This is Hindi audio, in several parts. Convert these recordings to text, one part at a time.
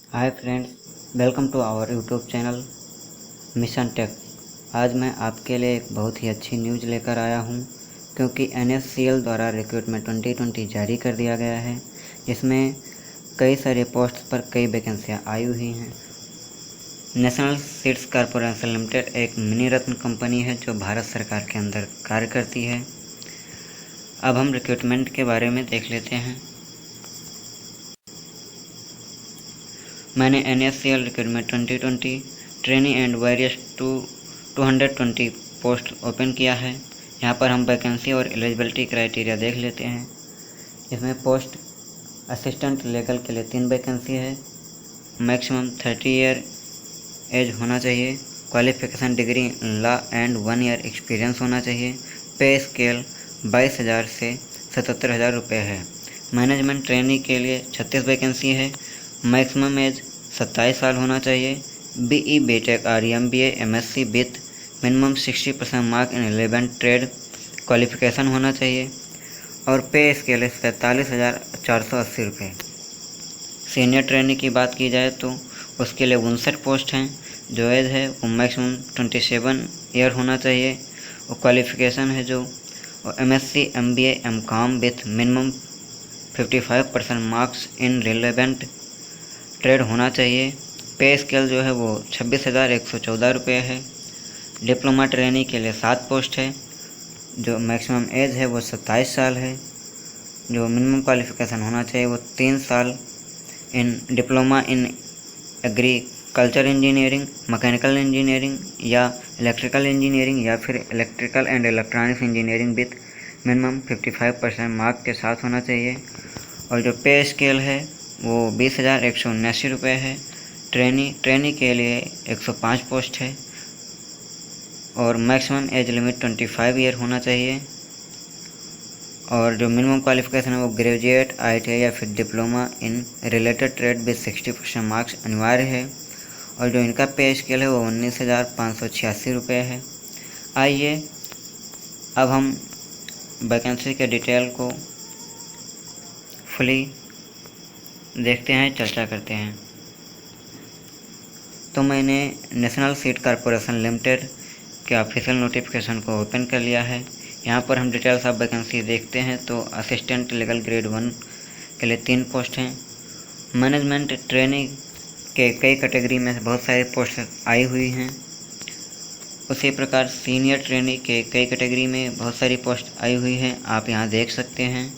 Hi friends, welcome to our YouTube channel Mission Tech. आज मैं आपके लिए एक बहुत ही अच्छी न्यूज़ लेकर आया हूं, क्योंकि NSCL द्वारा रिक्रूटमेंट 2020 जारी कर दिया गया है। इसमें कई सारे पोस्ट पर कई वैकेंसियां आई हुई हैं। नेशनल सीड्स कॉरपोरेशन लिमिटेड एक मिनी रत्न कंपनी है जो भारत सरकार के अंदर कार्य करती है। अब हम रिक्रूटमेंट के बारे में देख लेते हैं। मैंने NSCL recruitment 2020 trainee and various 220 post open किया है। यहाँ पर हम वैकेंसी और एलिजिबिलिटी क्राइटेरिया देख लेते हैं। इसमें पोस्ट असिस्टेंट लीगल के लिए 3 वैकेंसी है। मैक्सिमम 30 ईयर एज होना चाहिए। Qualification degree in law and 1 year experience होना चाहिए। पे स्केल 22,000 से 77,000 रुपये है। मैनेजमेंट ट्रेनी के लिए 36 वैकेंसी है। मैक्सिमम एज 27 साल होना चाहिए। BE BTech और MBA MSc with minimum 60% mark in 11 trade qualification होना चाहिए। और पे स्केल है 47,480 रुपये। सीनियर ट्रेनी की बात की जाए तो उसके लिए 59 पोस्ट हैं। जो एज है वो मैक्सिमम 27 ईयर होना चाहिए। और क्वालिफिकेशन है जो MSc MBA MCOM with minimum 55% marks in relevant trade होना चाहिए। पे स्केल जो है वो 26,114 रुपये है। डिप्लोमा ट्रेनी के लिए 7 पोस्ट है। जो मैक्सिमम एज है वो 27 साल है। जो मिनिमम क्वालिफिकेशन होना चाहिए वो 3 साल इन diploma in agriculture engineering, mechanical engineering या इलेक्ट्रिकल इंजीनियरिंग या फिर electrical and electronics engineering with minimum 55% mark के साथ होना चाहिए। और जो पे स्केल है वो 20,179 रुपये है। ट्रेनी के लिए 105 पोस्ट है। और मैक्सिमम एज लिमिट 25 ईयर होना चाहिए। और जो मिनिमम क्वालिफिकेशन है वो ग्रेजुएट, ITI या फिर diploma in related trade with 60% marks अनिवार्य है। और जो इनका पे स्केल है वो 19,586 रुपये है। आइए अब हम वैकेंसी के डिटेल को फुली देखते हैं, चर्चा करते हैं। तो मैंने नेशनल सीड कॉरपोरेशन लिमिटेड के ऑफिशियल नोटिफिकेशन को ओपन कर लिया है। यहाँ पर हम डिटेल्स ऑफ वैकेंसी देखते हैं तो असिस्टेंट लीगल ग्रेड 1 के लिए 3 पोस्ट हैं। मैनेजमेंट ट्रेनिंग के कई कैटेगरी में बहुत सारी पोस्ट आई हुई हैं। उसी प्रकार सीनियर ट्रेनी के कई कैटेगरी में बहुत सारी पोस्ट आई हुई हैं, आप यहाँ देख सकते हैं।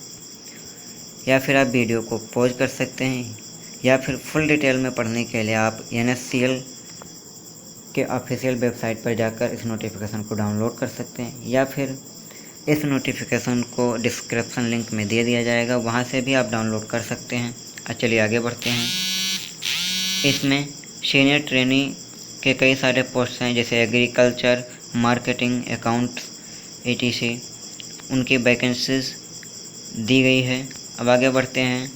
या फिर आप वीडियो को पॉज कर सकते हैं, या फिर फुल डिटेल में पढ़ने के लिए आप NSCL के ऑफिशियल वेबसाइट पर जाकर इस नोटिफिकेशन को डाउनलोड कर सकते हैं, या फिर इस नोटिफिकेशन को डिस्क्रिप्शन लिंक में दे दिया जाएगा, वहां से भी आप डाउनलोड कर सकते हैं। चलिए आगे बढ़ते हैं। इसमें सीनियर ट्रेनी के कई सारे पोस्ट हैं, जैसे एग्रीकल्चर, मार्केटिंग, अकाउंट्स etc। उनकी वैकेंसीज दी गई है। अब आगे बढ़ते हैं।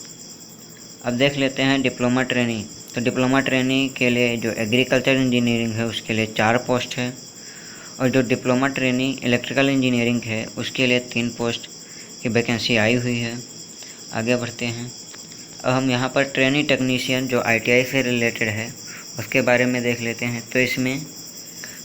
अब देख लेते हैं डिप्लोमा ट्रेनी। तो डिप्लोमा ट्रेनी के लिए जो एग्रीकल्चर इंजीनियरिंग है उसके लिए 4 पोस्ट है। और जो डिप्लोमा ट्रेनी इलेक्ट्रिकल इंजीनियरिंग है उसके लिए 3 पोस्ट की वैकेंसी आई हुई है। आगे बढ़ते हैं। अब हम यहाँ पर ट्रेनी टेक्नीशियन जो ITI से रिलेटेड है उसके बारे में देख लेते हैं। तो इसमें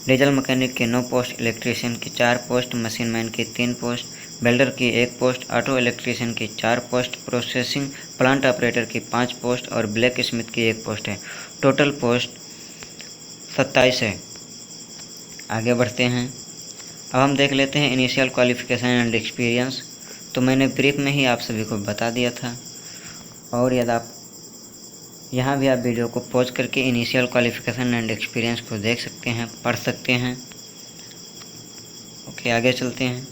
डीजल मैकेनिक की 9 पोस्ट, इलेक्ट्रीशियन की 4 पोस्ट, मशीन मैन की 3 पोस्ट, वेल्डर की 1 पोस्ट, ऑटो इलेक्ट्रीशियन की 4 पोस्ट, प्रोसेसिंग प्लांट ऑपरेटर की 5 पोस्ट और ब्लैक स्मिथ की 1 पोस्ट है। टोटल पोस्ट 27 है। आगे बढ़ते हैं। अब हम देख लेते हैं इनिशियल क्वालिफिकेशन एंड एक्सपीरियंस। तो मैंने ब्रीफ में ही आप सभी को बता दिया था। और यदि आप यहाँ भी आप वीडियो को पॉज करके इनिशियल क्वालिफिकेशन एंड एक्सपीरियंस को देख सकते हैं, पढ़ सकते हैं। ओके, आगे चलते हैं।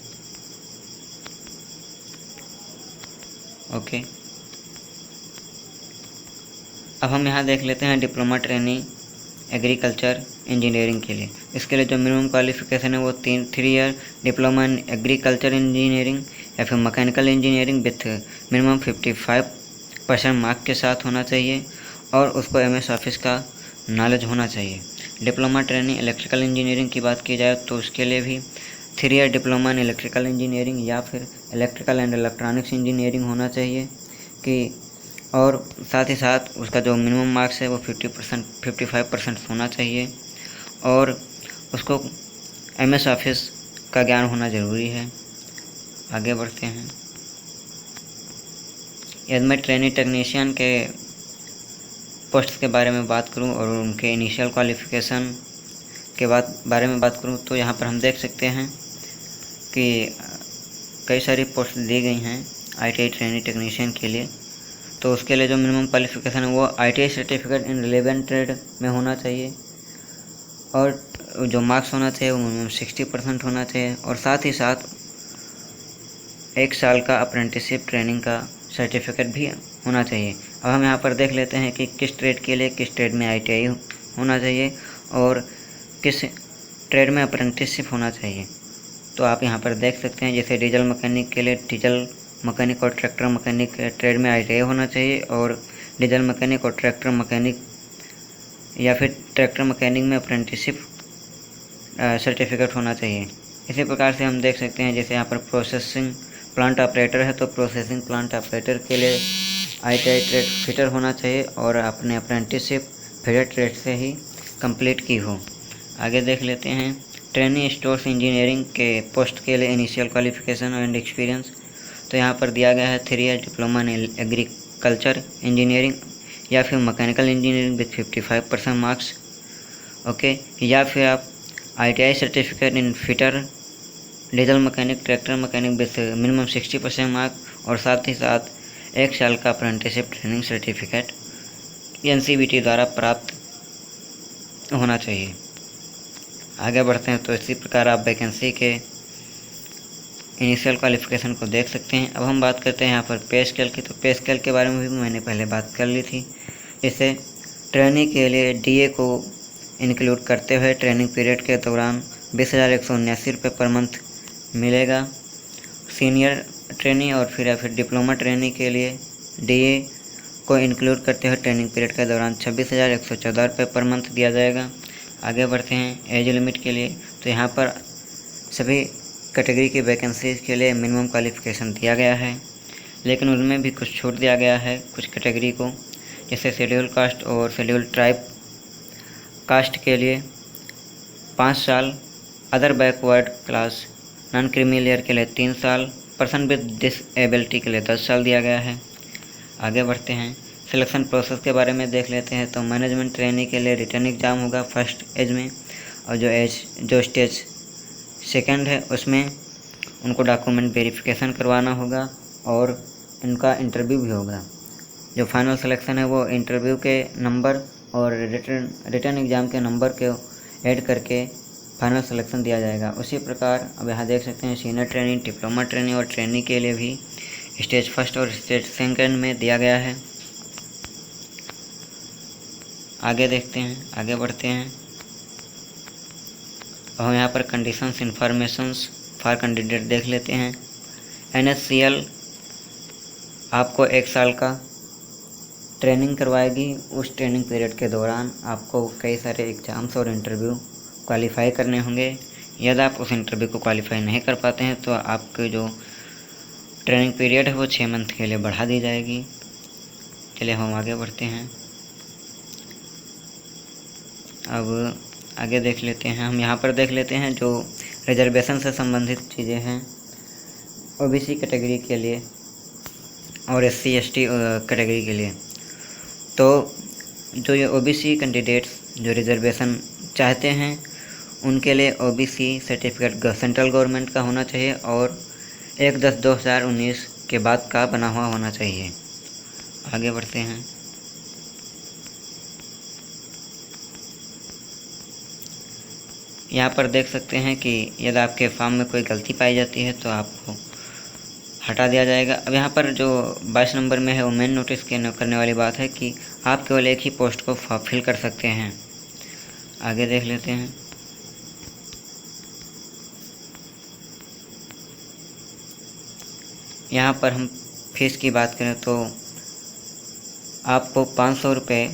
ओके, अब हम यहाँ देख लेते हैं डिप्लोमा ट्रेनी एग्रीकल्चर इंजीनियरिंग के लिए। इसके लिए जो मिनिमम क्वालिफिकेशन है वो 3 year diploma in agriculture engineering या फिर mechanical engineering with minimum 55% mark के साथ होना चाहिए। और उसको MS ऑफिस का नॉलेज होना चाहिए। डिप्लोमा ट्रेनिंग इलेक्ट्रिकल इंजीनियरिंग की बात की जाए तो उसके लिए भी 3 year diploma in electrical engineering या फिर इलेक्ट्रिकल एंड इलेक्ट्रॉनिक्स इंजीनियरिंग होना चाहिए कि और साथ ही साथ उसका जो मिनिमम मार्क्स है वो 55% होना चाहिए और उसको MS ऑफिस का ज्ञान होना ज़रूरी है। आगे बढ़ते हैं। यदि मैं ट्रेनी टेक्नीशियन के पोस्ट के बारे में बात करूं और उनके इनिशियल क्वालिफ़िकेशन के बारे में बात करूं तो यहाँ पर हम देख सकते हैं कि कई सारी पोस्ट दी गई हैं ITI ट्रेनी टेक्नीशियन के लिए। तो उसके लिए जो मिनिमम क्वालिफ़िकेशन है वो ITI certificate in relevant trade में होना चाहिए और जो मार्क्स होना चाहिए वो मिनिमम 60% होना चाहिए और साथ ही साथ 1 साल का अप्रेंटिसशिप ट्रेनिंग का सर्टिफिकेट भी होना चाहिए। अब हम यहाँ पर देख लेते हैं कि किस ट्रेड के लिए किस ट्रेड में ITI होना चाहिए और किस ट्रेड में अप्रेंटिसशिप होना चाहिए। तो आप यहाँ पर देख सकते हैं जैसे डीजल मैकेनिक के लिए डीजल मैकेनिक और ट्रैक्टर मैकेनिक ट्रेड में ITI होना चाहिए और डीजल मैकेनिक और ट्रैक्टर मैकेनिक या फिर ट्रैक्टर मैकेनिक में अप्रेंटिसशिप सर्टिफिकेट होना चाहिए। इसी प्रकार से हम देख सकते हैं जैसे यहाँ पर प्रोसेसिंग प्लांट ऑपरेटर है तो प्रोसेसिंग प्लांट ऑपरेटर के लिए ITI ट्रेड फिटर होना चाहिए और अपने अप्रेंटिसशिप फिटर ट्रेड से ही कंप्लीट की हो। आगे देख लेते हैं ट्रेनी स्टोर्स इंजीनियरिंग के पोस्ट के लिए इनिशियल क्वालिफिकेशन एंड एक्सपीरियंस। तो यहाँ पर दिया गया है 3 year diploma in agriculture engineering या फिर mechanical engineering with 55% marks, okay, या फिर आप ITI certificate in fitter diesel mechanic tractor mechanic with minimum 60% mark और साथ ही साथ 1 साल का अप्रेंटिसशिप ट्रेनिंग सर्टिफिकेट NCVT द्वारा प्राप्त होना चाहिए। आगे बढ़ते हैं। तो इसी प्रकार आप वैकेंसी के इनिशियल क्वालिफ़िकेशन को देख सकते हैं। अब हम बात करते हैं यहाँ पर पे स्केल की। तो पे स्केल के बारे में भी मैंने पहले बात कर ली थी। इससे ट्रेनिंग के लिए DA को इंक्लूड करते हुए ट्रेनिंग पीरियड के दौरान 20,179 रुपये पर मंथ मिलेगा। सीनियर ट्रेनी और फिर या फिर डिप्लोमा ट्रेनी के लिए DA को इंक्लूड करते हुए ट्रेनिंग पीरियड के दौरान 26,114 रुपये पर मंथ दिया जाएगा। आगे बढ़ते हैं एज लिमिट के लिए। तो यहाँ पर सभी कैटेगरी की वैकेंसीज़ के लिए मिनिमम क्वालिफ़िकेशन दिया गया है, लेकिन उनमें भी कुछ छूट दिया गया है कुछ कैटेगरी को। जैसे शेड्यूल कास्ट और शेड्यूल ट्राइब कास्ट के लिए 5 साल, other backward class non creamy layer के लिए 3 साल, पर्सन विद डिसेबिलिटी के लिए 10 साल दिया गया है। आगे बढ़ते हैं। सिलेक्शन प्रोसेस के बारे में देख लेते हैं। तो मैनेजमेंट ट्रेनी के लिए रिटन एग्ज़ाम होगा फर्स्ट एज में और जो स्टेज सेकंड है उसमें उनको डॉक्यूमेंट वेरिफिकेशन करवाना होगा और इनका इंटरव्यू भी होगा। जो फाइनल सिलेक्शन है वो इंटरव्यू के नंबर और रिटन एग्ज़ाम के नंबर को ऐड करके फाइनल सिलेक्शन दिया जाएगा। उसी प्रकार अब यहाँ देख सकते हैं सीनियर ट्रेनी, डिप्लोमा ट्रेनी और ट्रेनी के लिए भी स्टेज फर्स्ट और स्टेज सेकंड में दिया गया है। आगे देखते हैं, आगे बढ़ते हैं। और यहाँ पर कंडीशंस इन्फॉर्मेशंस फॉर कैंडिडेट देख लेते हैं। NSCL आपको 1 साल का ट्रेनिंग करवाएगी। उस ट्रेनिंग पीरियड के दौरान आपको कई सारे एग्ज़ाम्स और इंटरव्यू क्वालिफाई करने होंगे। यदि आप उस इंटरव्यू को क्वालिफाई नहीं कर पाते हैं तो आपके जो ट्रेनिंग पीरियड है वो 6 मंथ के लिए बढ़ा दी जाएगी। चलिए हम आगे बढ़ते हैं। अब आगे देख लेते हैं। हम यहाँ पर देख लेते हैं जो रिजर्वेशन से संबंधित चीज़ें हैं OBC कैटेगरी के लिए और SC ST कैटेगरी के लिए। तो जो ये OBC कैंडिडेट्स जो रिजर्वेशन चाहते हैं उनके लिए OBC सर्टिफिकेट सेंट्रल गवर्नमेंट का होना चाहिए और 1/10/2019 के बाद का बना हुआ होना चाहिए। आगे बढ़ते हैं। यहाँ पर देख सकते हैं कि यदि आपके फॉर्म में कोई गलती पाई जाती है तो आपको हटा दिया जाएगा। अब यहाँ पर जो 22 नंबर में है वो मेन नोटिस करने वाली बात है कि आप केवल एक ही पोस्ट को फिल कर सकते हैं। आगे देख लेते हैं। यहाँ पर हम फीस की बात करें तो आपको 500 रुपये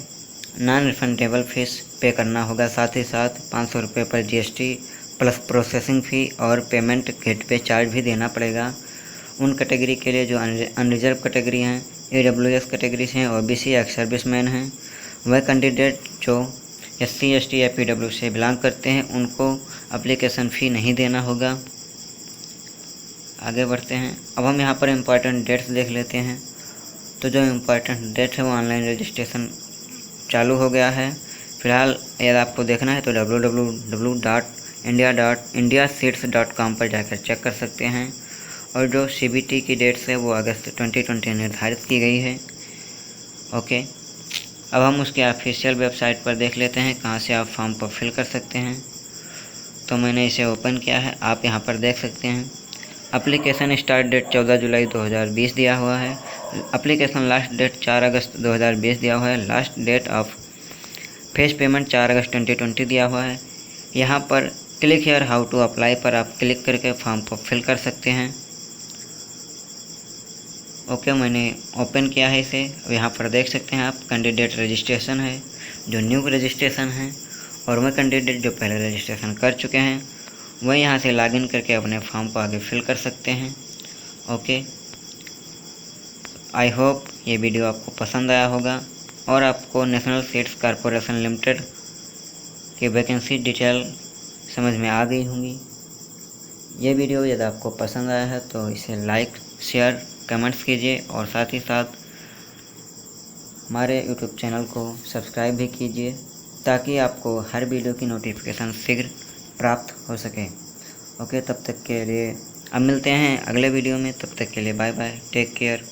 नॉन रिफंडेबल फीस पे करना होगा। साथ ही साथ 500 रुपये पर GST प्लस प्रोसेसिंग फ़ी और पेमेंट गेटवे चार्ज भी देना पड़ेगा। उन कैटेगरी के लिए जो अनरिजर्व कैटेगरी हैं AWS कैटेगरी से हैं, OBC एक्स सर्विसमैन हैं। वह कैंडिडेट जो SC ST या PW से बिलोंग करते हैं उनको एप्लीकेशन फ़ी नहीं देना होगा। आगे बढ़ते हैं। अब हम यहाँ पर इम्पॉर्टेंट डेट्स देख लेते हैं। तो जो इम्पॉर्टेंट डेट है वो ऑनलाइन रजिस्ट्रेशन चालू हो गया है। फ़िलहाल यदि आपको देखना है तो www.india.indiaseats.com पर जाकर चेक कर सकते हैं। और जो CBT की डेट्स है वो अगस्त 2020 निर्धारित की गई है। ओके, अब हम उसके ऑफिशियल वेबसाइट पर देख लेते हैं कहाँ से आप फॉर्म को फिल कर सकते हैं। तो मैंने इसे ओपन किया है, आप यहाँ पर देख सकते हैं। एप्लीकेशन स्टार्ट डेट 14 जुलाई 2020 दिया हुआ है। एप्लीकेशन लास्ट डेट 4 अगस्त 2020 दिया हुआ है। Last date of fees payment 4 अगस्त 2020 दिया हुआ है। यहाँ पर click here how to apply पर आप क्लिक करके फॉर्म को फिल कर सकते हैं। ओके, मैंने ओपन किया है इसे। यहाँ पर देख सकते हैं आप कैंडिडेट रजिस्ट्रेशन है, जो न्यू रजिस्ट्रेशन है, और वह कैंडिडेट जो पहले रजिस्ट्रेशन कर चुके हैं वह यहाँ से लॉगिन करके अपने फॉर्म को आगे फिल कर सकते हैं। ओके, आई होप ये वीडियो आपको पसंद आया होगा और आपको नेशनल सीड्स कॉरपोरेशन लिमिटेड की वैकेंसी डिटेल समझ में आ गई होंगी। ये वीडियो यदि आपको पसंद आया है तो इसे लाइक, शेयर, कमेंट्स कीजिए और साथ ही साथ हमारे YouTube चैनल को सब्सक्राइब भी कीजिए ताकि आपको हर वीडियो की नोटिफिकेशन शीघ्र प्राप्त हो सके। ओके, तब तक के लिए अब मिलते हैं अगले वीडियो में। तब तक के लिए बाय बाय, टेक केयर।